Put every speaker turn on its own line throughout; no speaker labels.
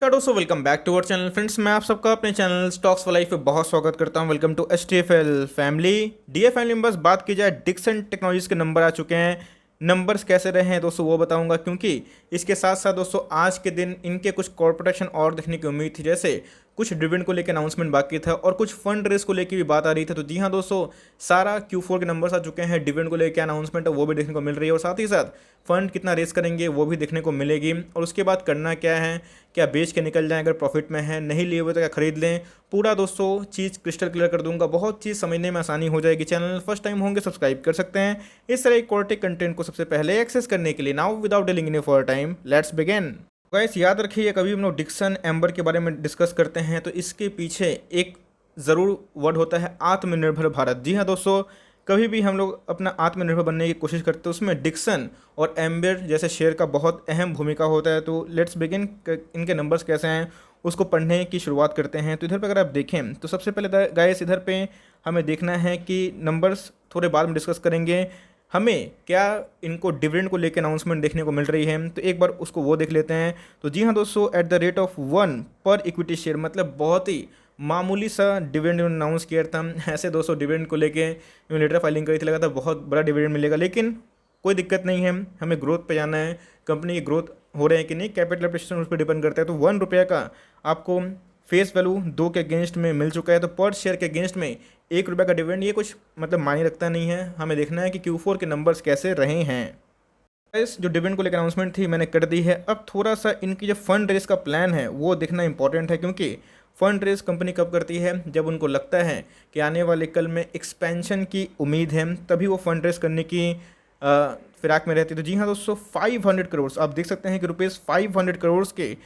दोस्तों welcome back to our channel friends. मैं आप सबका अपने चैनल स्टॉक्स फॉर लाइफ पे बहुत स्वागत करता हूं। Welcome to HTFL family. DF family members, बात की जाए डिक्सन टेक्नोलॉजीज के नंबर आ चुके हैं। नंबर्स कैसे रहे हैं दोस्तों वो बताऊंगा, क्योंकि इसके साथ साथ दोस्तों आज के दिन इनके कुछ कॉर्पोरेशन और देखने की उम्मीद थी। जैसे कुछ डिविडेंड को लेकर अनाउंसमेंट बाकी था और कुछ फंड रेस को लेकर भी बात आ रही थी। तो जी हाँ दोस्तों, सारा Q4 के नंबर्स आ चुके हैं। डिविडेंड को लेकर अनाउंसमेंट है वो भी देखने को मिल रही है और साथ ही साथ फंड कितना रेस करेंगे वो भी देखने को मिलेगी। और उसके बाद करना क्या है, क्या बेच के निकल जाएं, अगर प्रॉफिट में है, नहीं लिए हुए तो क्या खरीद लें, पूरा दोस्तों चीज़ क्रिस्टल क्लियर कर दूंगा। बहुत चीज़ समझने में आसानी हो जाएगी। चैनल फर्स्ट टाइम होंगे सब्सक्राइब कर सकते हैं इस तरह क्वालिटी कंटेंट को सबसे पहले एक्सेस करने के लिए। Now without dealing in for time let's begin. Guys याद रखिए, कभी हम लोग डिक्सन एम्बर के बारे में डिस्कस करते हैं तो इसके पीछे एक ज़रूर वर्ड होता है आत्मनिर्भर भारत। जी हाँ दोस्तों, कभी भी हम लोग अपना आत्मनिर्भर बनने की कोशिश करते हैं उसमें डिक्सन और एम्बर जैसे शेयर का बहुत अहम भूमिका होता है। तो लेट्स बिगिन, इनके नंबर्स कैसे हैं उसको पढ़ने की शुरुआत करते हैं। तो इधर पे अगर आप देखें तो सबसे पहले गाइस इधर पे हमें देखना है कि नंबर्स थोड़े बाद में डिस्कस करेंगे। हमें क्या इनको डिविडेंड को लेकर अनाउंसमेंट देखने को मिल रही है, तो एक बार उसको वो देख लेते हैं। तो जी हाँ दोस्तों, एट द रेट ऑफ 1 पर इक्विटी शेयर, मतलब बहुत ही मामूली सा डिविडेंड अनाउंस किया था। ऐसे दोस्तों डिविडेंड को लेके लेटर फाइलिंग करी थी, लगा था बहुत बड़ा डिविडेंड मिलेगा, लेकिन कोई दिक्कत नहीं है। हमें ग्रोथ पे जाना है, कंपनी की ग्रोथ हो रहे हैं कि नहीं, कैपिटल एप्रिसिएशन उस पर डिपेंड करता है। तो 1 रुपये का आपको फेस वैल्यू 2 के अगेंस्ट में मिल चुका है, तो पर शेयर के अगेंस्ट में 1 रुपये का डिविडेंड ये कुछ मतलब मायने रखता नहीं है। हमें देखना है कि Q4 के नंबर्स कैसे रहे हैं। इस जो डिविडेंड को लेकर अनाउंसमेंट थी मैंने कर दी है। अब थोड़ा सा इनकी जो फंड रेस का प्लान है वो देखना इंपॉर्टेंट है, क्योंकि फंड रेस कंपनी कब करती है, जब उनको लगता है कि आने वाले कल में एक्सपेंशन की उम्मीद है, तभी वो फंड रेस करने की फिराक में रहती है। तो जी हाँ दोस्तों, 500 करोड़ आप देख सकते हैं कि रुपीज़ 500 करोड़ के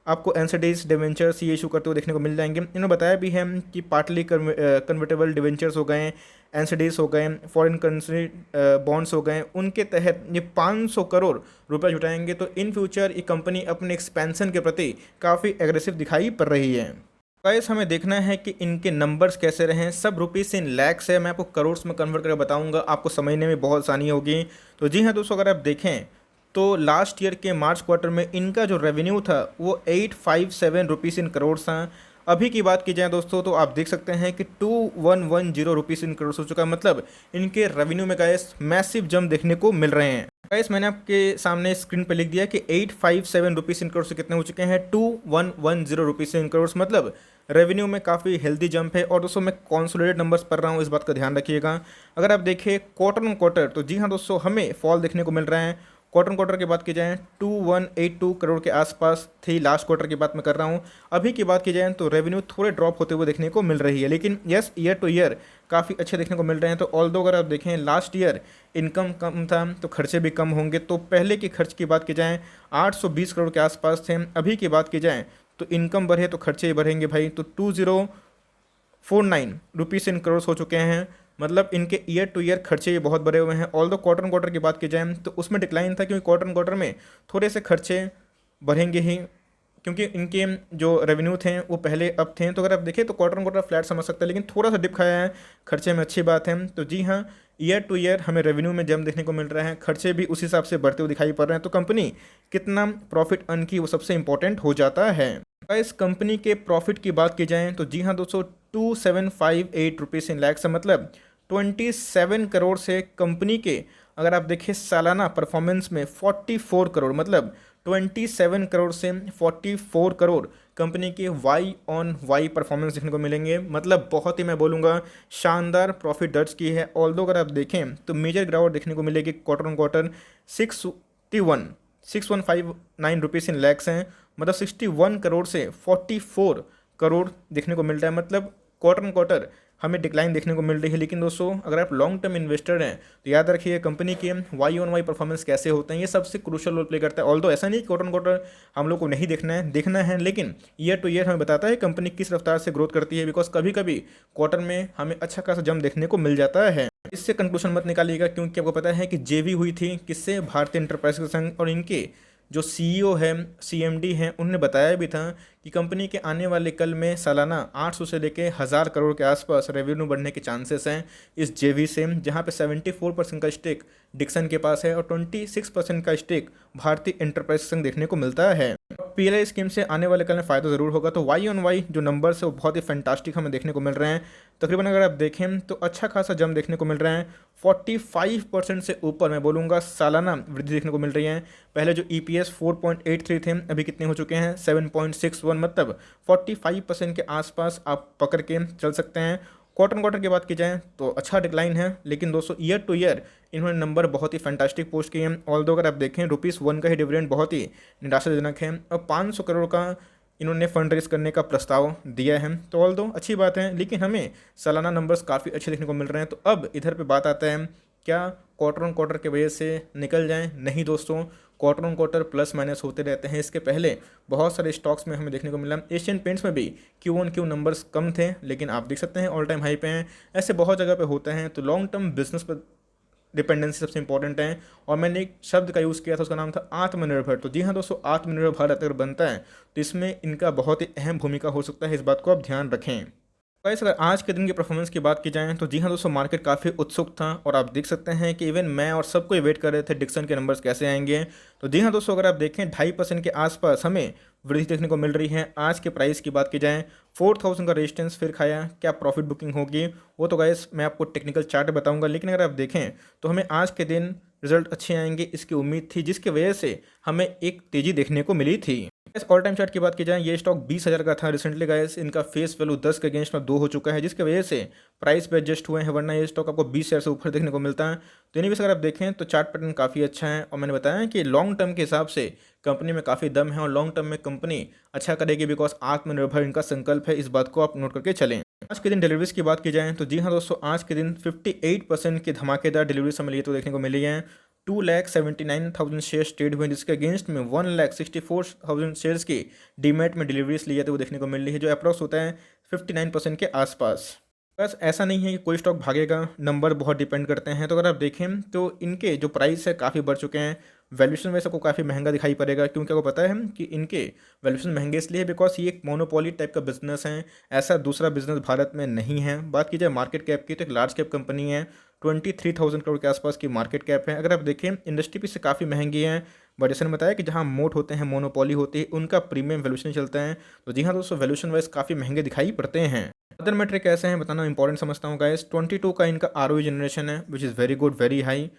आपको एनसीडीज डिवेंचर्स ये इशू करते हुए देखने को मिल जाएंगे। इन्होंने बताया भी है कि पार्टली कन्वर्टेबल डिवेंचर्स हो गए, एनसीडीज हो गए, फॉरेन करेंसी बॉन्ड्स हो गए, उनके तहत ये 500 करोड़ रुपए जुटाएंगे। तो इन फ्यूचर ये कंपनी अपने एक्सपेंशन के प्रति काफ़ी एग्रेसिव दिखाई पड़ रही है। गाइस हमें देखना है कि इनके नंबर्स कैसे रहे। सब रुपीज़ इन लैक्स है, मैं आपको करोड़ में कन्वर्ट करके बताऊंगा, आपको समझने में बहुत आसानी होगी। तो जी हाँ दोस्तों, अगर आप देखें तो लास्ट ईयर के मार्च क्वार्टर में इनका जो रेवेन्यू था वो 857 रुपीज़ इन करोड़ था। अभी की बात की जाए दोस्तों तो आप देख सकते हैं कि 2110 रुपीज़ इन करोड़ हो चुका है। मतलब इनके रेवेन्यू में गाइस मैसिव जंप देखने को मिल रहे हैं। गाइस मैंने आपके सामने स्क्रीन पर लिख दिया कि 857 रुपीज़ इन करोड़ से कितने हो चुके हैं, 2110 रुपीज़ इन करोड़। मतलब रेवेन्यू में काफ़ी हेल्दी जंप है। और दोस्तों मैं कॉन्सोलिडेटेड नंबर्स पढ़ रहा हूँ, इस बात का ध्यान रखिएगा। अगर आप देखिए क्वार्टर ऑन क्वार्टर, तो जी हाँ दोस्तों हमें फॉल देखने को मिल रहा है। क्वार्टर क्वार्टर की बात की जाए 2182 करोड़ के आसपास थी, लास्ट क्वार्टर की बात मैं कर रहा हूँ। अभी की बात की जाए तो रेवेन्यू थोड़े ड्रॉप होते हुए देखने को मिल रही है, लेकिन यस ईयर टू ईयर काफ़ी अच्छे देखने को मिल रहे हैं। तो ऑल्दो अगर आप देखें लास्ट ईयर इनकम कम था तो खर्चे भी कम होंगे। तो पहले के खर्च की बात की जाए 820 करोड़ के आसपास थे, अभी की बात की जाए तो इनकम बढ़े तो खर्चे ही बढ़ेंगे भाई। तो 2049 रुपीज़ इन करोड़ हो चुके हैं। मतलब इनके ईयर टू ईयर खर्चे ये बहुत बढ़े हुए हैं। ऑल दो क्वार्टर क्वार्टर की बात की जाए तो उसमें डिक्लाइन था, क्योंकि क्वार्टर क्वार्टर में थोड़े से खर्चे बढ़ेंगे ही, क्योंकि इनके जो रेवेन्यू थे वो पहले अप थे। तो अगर आप देखें तो क्वार्टर क्वार्टर फ्लैट समझ सकते हैं, लेकिन थोड़ा सा डिप खाया है खर्चे में, अच्छी बात है। तो जी हाँ, ईयर टू ईयर हमें रेवेन्यू में जंप देखने को मिल रहा है, खर्चे भी उस हिसाब से बढ़ते हुए दिखाई पड़ रहे हैं। तो कंपनी कितना प्रॉफिट अर्न की वो सबसे इंपॉर्टेंट हो जाता है। इस कंपनी के प्रॉफिट की बात की जाए तो जी हाँ दोस्तों 2758 रुपीज़ इन लैक्स, मतलब 27 करोड़ से कंपनी के अगर आप देखें सालाना परफॉर्मेंस में 44 करोड़, मतलब 27 करोड़ से 44 करोड़ कंपनी के वाई ऑन वाई परफॉर्मेंस देखने को मिलेंगे। मतलब बहुत ही मैं बोलूँगा शानदार प्रॉफिट दर्ज की है। ऑल्दो अगर आप देखें तो मेजर गिरावट देखने को मिलेगी quarter on quarter 6159 rupees in lakhs हैं, मतलब 61 करोड़ से 44 करोड़ देखने को मिल रहा है। मतलब क्वार्टर ऑन क्वार्टर हमें डिक्लाइन देखने को मिल रही है। लेकिन दोस्तों अगर आप लॉन्ग टर्म इन्वेस्टर हैं तो याद रखिए कंपनी के वाई ऑन वाई परफॉर्मेंस कैसे होते हैं, ये सबसे क्रूशियल रोल प्ले करता है। ऑल्दो ऐसा नहीं क्वार्टर ऑन क्वार्टर हम लोग को नहीं देखना है, लेकिन ईयर टू ईयर हमें बताता है कंपनी किस रफ्तार से ग्रोथ करती है। बिकॉज कभी कभी क्वार्टर में हमें अच्छा खासा जंप देखने को मिल जाता है। इससे कंक्लूजन मत निकालिएगा, क्योंकि आपको पता है कि जेवी हुई थी किससे, भारतीय इंटरप्राइज के संग, और इनके जो सीईओ है, सीएमडी हैं, उन्होंने बताया भी था कि कंपनी के आने वाले कल में सालाना 800 से लेकर 1000 करोड़ के आसपास रेवेन्यू बढ़ने के चांसेस हैं इस जेवी से, जहां पे 74% का स्टेक डिक्सन के पास है और 26% का स्टेक भारतीय इंटरप्राइज संघ देखने को मिलता है। पीएलआई स्कीम से आने वाले कल में फ़ायदा ज़रूर होगा। तो वाई ऑन वाई जो नंबर्स है वो बहुत ही फैंटास्टिक हमें देखने को मिल रहे हैं। तकरीबन अगर आप देखें तो अच्छा खासा जंप देखने को मिल रहा है। 45% से ऊपर मैं बोलूँगा सालाना वृद्धि देखने को मिल रही है। पहले जो ईपीएस 4.83 थे, अभी कितने हो चुके हैं 7.61, मतलब 45% के आसपास आप पकड़ के चल सकते हैं। क्वार्टर की बात की जाए तो अच्छा डिक्लाइन है, लेकिन दोस्तों ईयर टू ईयर इन्होंने नंबर बहुत ही फैंटास्टिक पोस्ट किए हैं। ऑल्दो अगर आप देखें ₹1 का ही डिविडेंड बहुत ही निराशाजनक है, और 500 करोड़ का इन्होंने फंड रेज करने का प्रस्ताव दिया है। तो ऑल्दो अच्छी बात है, लेकिन हमें सालाना नंबर्स काफ़ी अच्छे देखने को मिल रहे हैं। तो अब इधर पे बात आता है, क्या क्वार्टर ऑन क्वार्टर की वजह से निकल जाएं? नहीं दोस्तों, quarter on quarter plus minus होते रहते हैं। इसके पहले बहुत सारे स्टॉक्स में हमें देखने को मिला, एशियन पेंट्स में भी क्यू ऑन क्यू नंबर्स कम थे, लेकिन आप देख सकते हैं ऑल टाइम हाई पे हैं। ऐसे बहुत जगह पे होते हैं। तो लॉन्ग टर्म बिजनेस पर डिपेंडेंसी सबसे इंपॉर्टेंट है। और मैंने एक शब्द का यूज़ किया था, उसका नाम था आत्मनिर्भर। तो जी हाँ दोस्तों, आत्मनिर्भर भारत अगर बनता है तो इसमें इनका बहुत ही अहम भूमिका हो सकता है। इस बात को आप ध्यान रखें। गाइस अगर आज के दिन की परफॉर्मेंस की बात की जाए तो जी हाँ दोस्तों, मार्केट काफ़ी उत्सुक था, और आप देख सकते हैं कि इवन मैं और सब कोई वेट कर रहे थे डिक्सन के नंबर्स कैसे आएंगे। तो जी हाँ दोस्तों, अगर आप देखें 2.5% के आसपास हमें वृद्धि देखने को मिल रही है। आज के प्राइस की बात की जाए 4000 का रेजिस्टेंस फिर खाया, क्या प्रॉफिट बुकिंग होगी वो तो गाइस मैं आपको टेक्निकल चार्ट बताऊंगा। लेकिन अगर आप देखें तो हमें आज के दिन रिजल्ट अच्छे आएंगे, इसकी उम्मीद थी, जिसकी वजह से हमें एक तेज़ी देखने को मिली थी। इस ऑल टाइम चार्ट की बात की जाए, ये स्टॉक 20,000 का था रिसेंटली गाइस, इनका फेस वैल्यू 10 के अगेंस्ट में 2 हो चुका है, जिसकी वजह से प्राइस पे एडजस्ट हुए हैं, वरना ये स्टॉक आपको 20,000 से ऊपर देखने को मिलता है। तो एनीवेज अगर आप देखें तो चार्ट पैटर्न काफ़ी अच्छा है, और मैंने बताया कि लॉन्ग टर्म के हिसाब से कंपनी में काफ़ी दम है, और लॉन्ग टर्म में कंपनी अच्छा करेगी, बिकॉज आत्मनिर्भर इनका संकल्प है। इस बात को आप नोट करके चलें। आज के दिन डिलीवरीज की बात की जाए तो जी हाँ दोस्तों, आज के दिन 58% की धमाकेदार डिलीवरीज हमें लिए तो देखने को मिली है। 2,79,000 शेयर्स ट्रेड हुए, जिसके अगेंस्ट में 1,64,000 शेयर्स की डीमैट में डिलीवरीज ली जाती है वो देखने को मिल रही है, जो अप्रॉक्स होता है 59% के आसपास। बस ऐसा नहीं है कि कोई स्टॉक भागेगा, नंबर बहुत डिपेंड करते हैं। तो अगर आप देखें तो इनके जो प्राइस है काफ़ी बढ़ चुके हैं। वैल्यूशन वैसे आपको काफ़ी महंगा दिखाई पड़ेगा, क्योंकि आपको पता है कि इनके वैल्यूशन महंगे इसलिए बिकॉज ये एक मोनोपोली टाइप का बिजनेस है। ऐसा दूसरा बिजनेस भारत में नहीं है। बात की जाए मार्केट कैप की तो एक लार्ज कैप कंपनी है, 23,000 करोड़ के आसपास की मार्केट कैप है। अगर आप देखें इंडस्ट्री भी से काफ़ी महंगी है, बट जैसे ने बताया कि जहाँ मोट होते हैं, मोनोपोली होती है, उनका प्रीमियम वैल्यूशन चलता है। तो जी हाँ दोस्तों, वैल्यूशन वाइज काफ़ी महंगे दिखाई पड़ते हैं। अदर मेट्रिक कैसे हैं बताना इंपॉर्टेंट समझता हूँ गाइस। 22 का इनका आरओई जनरेशन है, which is very good, very high.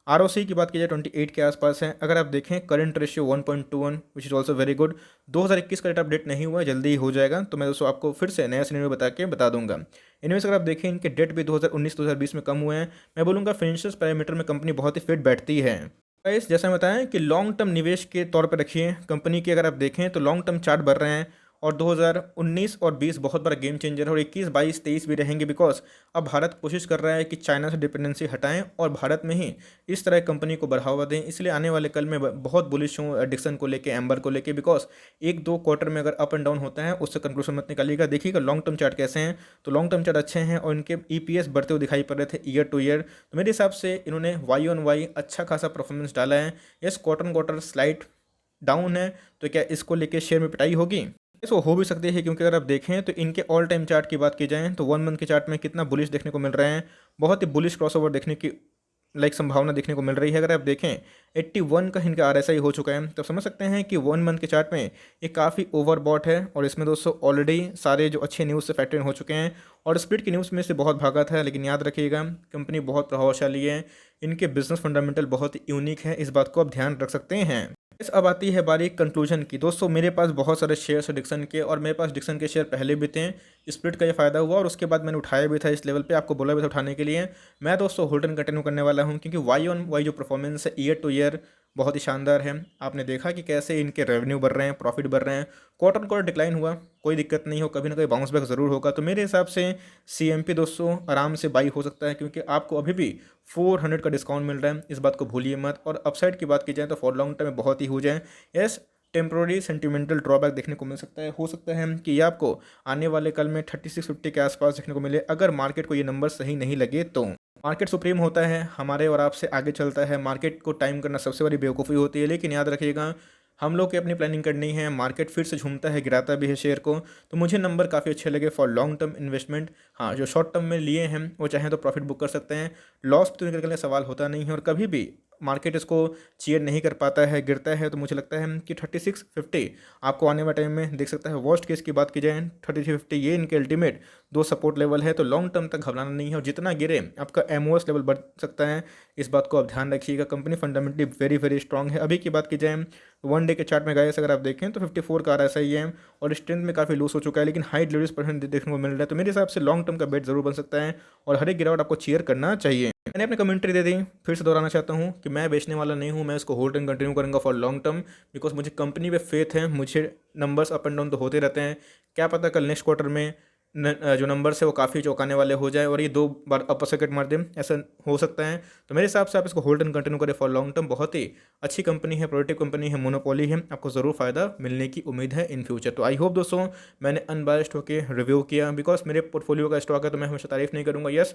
ROC की बात की जाए 28 के आसपास है। अगर आप देखें current ratio 1.21, which is also very good. 2021 का डेटा अपडेट नहीं हुआ है, जल्दी ही हो जाएगा, तो मैं दोस्तों आपको फिर से नया सिनेरियो बता दूंगा। इनमें अगर आप देखें इनके डेट भी 2019-2020 में कम हुए हैं। मैं बोलूँगा फाइनेंशियल पैरामीटर में कंपनी बहुत ही फिट बैठती है। गाइस जैसा मैं बताया कि लॉन्ग टर्म निवेश के तौर पर रखिए कंपनी की। अगर आप देखें तो लॉन्ग टर्म चार्ट बढ़ रहे हैं, और 2019 और 20 बहुत बड़ा गेम चेंजर है, और 21, 22, 23 भी रहेंगे, बिकॉज अब भारत कोशिश कर रहा है कि चाइना से डिपेंडेंसी हटाएं और भारत में ही इस तरह कंपनी को बढ़ावा दें। इसलिए आने वाले कल में बहुत बुलिश हूँ डिक्सन को लेके, एम्बर को लेके, बिकॉज 1-2 क्वार्टर में अगर अप एंड डाउन होता है उससे कंक्लूजन मत निकालिएगा। देखिएगा लॉन्ग टर्म चार्ट कैसे हैं। तो लॉन्ग टर्म चार्ट अच्छे हैं, और इनके ईपीएस बढ़ते हुए दिखाई पड़ रहे थे ईयर टू ईयर। तो मेरे हिसाब से इन्होंने वाई ऑन वाई अच्छा खासा परफॉर्मेंस डाला है। Yes, quarter quarter slide down है, तो क्या इसको लेके शेयर में पिटाई होगी? इसको हो भी सकती है, क्योंकि अगर आप देखें तो इनके ऑल टाइम चार्ट की बात की जाए तो 1 मंथ के चार्ट में कितना बुलिश देखने को मिल रहे हैं। बहुत ही बुलिश क्रॉसओवर देखने की संभावना देखने को मिल रही है। अगर आप देखें 81 का इनका आरएसआई हो चुका है, तो समझ सकते हैं कि 1 मंथ के चार्ट में ये काफ़ी ओवरबॉट है। और इसमें दोस्तों ऑलरेडी सारे जो अच्छे न्यूज़ से फैक्टर इन हो चुके हैं, और स्प्लिट की न्यूज़ में से बहुत भागा था। लेकिन याद रखिएगा कंपनी बहुत प्रभावशाली है, इनके बिजनेस फंडामेंटल बहुत यूनिक है, इस बात को आप ध्यान रख सकते हैं। इस अब आती है बारी कंक्लूजन की। दोस्तों मेरे पास बहुत सारे शेयर्स है डिक्सन के, और मेरे पास डिक्सन के शेयर पहले भी थे। स्प्लिट का ये फ़ायदा हुआ, और उसके बाद मैंने उठाया भी था इस लेवल पे, आपको बोला भी था उठाने के लिए। मैं दोस्तों होल्डन कंटिन्यू करने वाला हूँ, क्योंकि वाई ऑन वाई जो परफॉर्मेंस है ईयर टू ईयर बहुत ही शानदार है। आपने देखा कि कैसे इनके रेवेन्यू बढ़ रहे हैं, प्रॉफिट बढ़ रहे हैं। क्वार्टर क्वार्टर डिक्लाइन हुआ, कोई दिक्कत नहीं हो, कभी ना कभी बाउंस बैक ज़रूर होगा। तो मेरे हिसाब से सीएमपी दोस्तों आराम से बाई हो सकता है, क्योंकि आपको अभी भी 400 का डिस्काउंट मिल रहा है, इस बात को भूलिए मत। और अपसाइड की बात की जाए तो फॉर लॉन्ग टर्म में बहुत ही हो जाए। यस, टेम्प्रोरी सेंटिमेंटल ड्रॉबैक देखने को मिल सकता है। हो सकता है कि ये आपको आने वाले कल में 3650 के आसपास देखने को मिले, अगर मार्केट को ये नंबर सही नहीं लगे तो। मार्केट सुप्रीम होता है, हमारे और आपसे आगे चलता है। मार्केट को टाइम करना सबसे बड़ी बेवकूफ़ी होती है, लेकिन याद रखिएगा हम लोग की अपनी प्लानिंग करनी है। मार्केट फिर से झूमता है, गिराता भी है शेयर को। तो मुझे नंबर काफ़ी अच्छे लगे फॉर लॉन्ग टर्म इन्वेस्टमेंट। हाँ, जो शॉर्ट टर्म में लिए हैं वो चाहें तो प्रॉफिट बुक कर सकते हैं। लॉस तो निकलने का सवाल होता नहीं है, और कभी भी मार्केट इसको चीयर नहीं कर पाता है, गिरता है, तो मुझे लगता है कि 3650 आपको आने वाले टाइम में देख सकता है। वर्स्ट केस की बात की जाए 3350 ये इनके अल्टीमेट 2 सपोर्ट लेवल है, तो लॉन्ग टर्म तक घबराना नहीं है। और जितना गिरे आपका एमओएस लेवल बढ़ सकता है, इस बात को आप ध्यान रखिएगा। Company fundamentally very very strong है। अभी की बात की जाए वन डे के चार्ट में गाइस अगर आप देखें तो 54 का RSI है और स्ट्रेंथ में काफ़ी लूज हो चुका है, लेकिन हाई डिलीवरीज परसेंट देखने को मिल रहा है। तो मेरे हिसाब से लॉन्ग टर्म का बेट जरूर बन सकता है और हर एक गिरावट आपको चीयर करना चाहिए। मैंने अपनी कमेंट्री दे दी, फिर से दोहराना चाहता हूँ कि मैं बेचने वाला नहीं हूँ, मैं इसको होल्ड एंड कंटिन्यू करूँगा फॉर लॉन्ग टर्म, बिकॉज मुझे कंपनी पे फेथ है। मुझे नंबर्स अप एंड डाउन तो होते रहते हैं, क्या पता कल नेक्स्ट क्वार्टर में जो नंबर्स है वो काफ़ी चौंकाने वाले हो जाए और ये 2 बार अपर सर्किट मार दें, ऐसा हो सकता है। तो मेरे हिसाब से आप इसको होल्ड एंड कंटिन्यू करें फॉर लॉन्ग टर्म। बहुत ही अच्छी कंपनी है, प्रोडक्टिव कंपनी है, मोनोपोली है, आपको ज़रूर फायदा मिलने की उम्मीद है इन फ्यूचर। तो आई होप दोस्तों मैंने अनबायस्ड होकर रिव्यू किया, बिकॉज मेरे पोर्टफोलियो का स्टॉक है तो मैं हमेशा तारीफ नहीं करूँगा। यस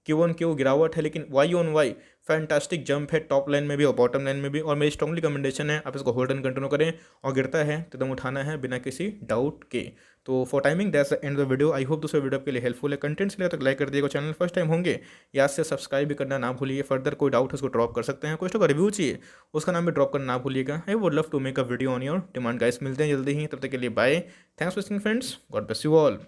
Q1Q गिरावट है, लेकिन Y on Y fantastic jump है, टॉप लाइन में भी और बॉटम लाइन में भी। और मेरी स्ट्रॉन्गली रिकमेंडेशन है आप इसको होल्ड एंड कंटिन्यू करें, और गिरता है तो एकदम उठाना है बिना किसी डाउट के। तो for timing that's the end of the video. I hope दूसरे वीडियो आपके लिए हेल्पफुल है। कंटेंट्स लिए तक लाइक कर दिएगा, चैनल फर्स्ट टाइम होंगे याद से सब्सक्राइब भी करना ना भूलिए। फर्दर कोई डाउट है उसको ड्रॉप कर सकते हैं, कुछ तो रिव्यू चाहिए उसका नाम भी ड्रॉप करना ना भूलिएगा। I would love to make a video on your demand guys. मिलते हैं जल्दी ही, तब तक के लिए bye. Thanks for watching friends, God bless you all.